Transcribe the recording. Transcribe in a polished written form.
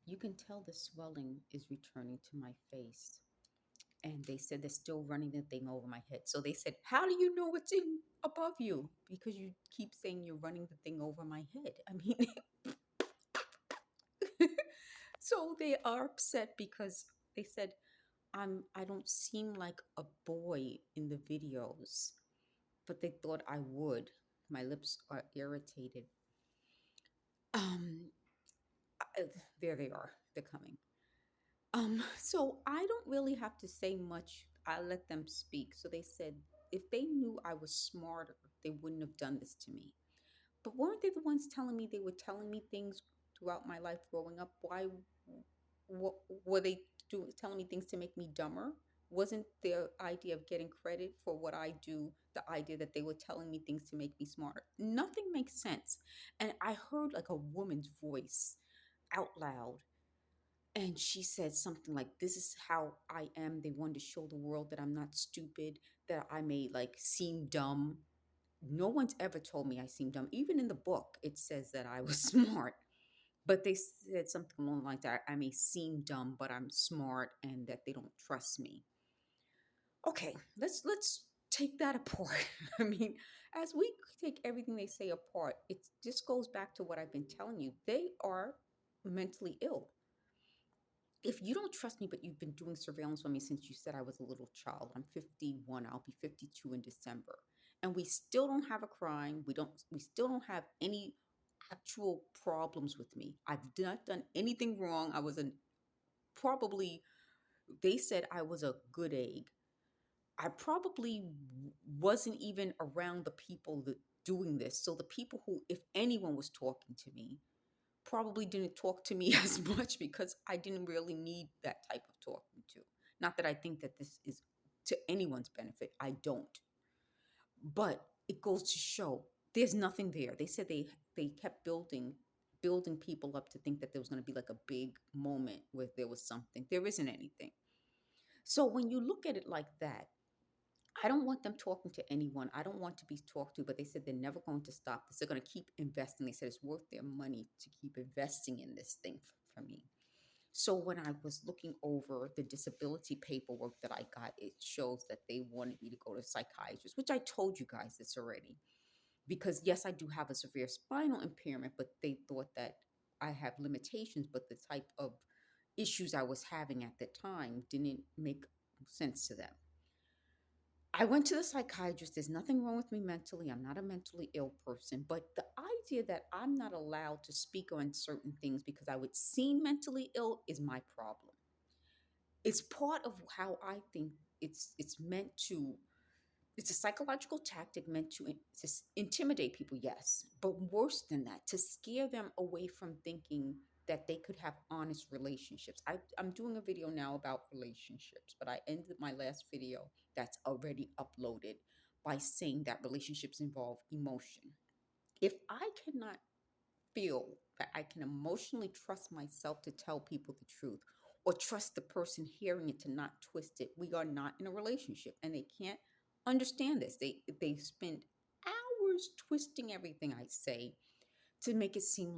You can tell the swelling is returning to my face. And they said they're still running the thing over my head. So they said, how do you know what's in above you? Because you keep saying you're running the thing over my head. I mean, so they are upset because they said I don't seem like a boy in the videos, but they thought I would. My lips are irritated. Um, uh, there they are. They're coming. So I don't really have to say much. I let them speak. So they said if they knew I was smarter, they wouldn't have done this to me. But weren't they the ones telling me they were telling me things throughout my life growing up? Why what, were they telling me things to make me dumber? Wasn't their idea of getting credit for what I do the idea that they were telling me things to make me smarter? Nothing makes sense. And I heard like a woman's voice out loud, and she said something like, this is how I am. They wanted to show the world that I'm not stupid, that I may like seem dumb. No one's ever told me I seem dumb. Even in the book, it says that I was smart. But they said something along like that. I may seem dumb, but I'm smart, and that they don't trust me. Okay, let's take that apart. I mean, as we take everything they say apart, it just goes back to what I've been telling you. They are mentally ill. If you don't trust me, but you've been doing surveillance on me since you said I was a little child, I'm 51, I'll be 52 in December, and we still don't have a crime. We still don't have any actual problems with me. I've not done anything wrong. I was a probably, they said I was a good egg. I probably wasn't even around the people that doing this. So the people who, if anyone was talking to me, probably didn't talk to me as much because I didn't really need that type of talking to. Not that I think that this is to anyone's benefit. I don't. But it goes to show there's nothing there. They said they kept building people up to think that there was going to be like a big moment where there was something. There isn't anything. So when you look at it like that, I don't want them talking to anyone. I don't want to be talked to, but they said they're never going to stop this. They're going to keep investing. They said it's worth their money to keep investing in this thing for me. So when I was looking over the disability paperwork that I got, it shows that they wanted me to go to a psychiatrist, which I told you guys this already. Because yes, I do have a severe spinal impairment, but they thought that I have limitations, but the type of issues I was having at the time didn't make sense to them. I went to the psychiatrist. There's nothing wrong with me mentally. I'm not a mentally ill person. But the idea that I'm not allowed to speak on certain things because I would seem mentally ill is my problem. It's part of how I think it's meant to, it's a psychological tactic meant to intimidate people, yes, but worse than that, to scare them away from thinking that they could have honest relationships. I'm doing a video now about relationships, but I ended my last video that's already uploaded by saying that relationships involve emotion. If I cannot feel that I can emotionally trust myself to tell people the truth, or trust the person hearing it to not twist it, we are not in a relationship. And they can't understand this. They spend hours twisting everything I say to make it seem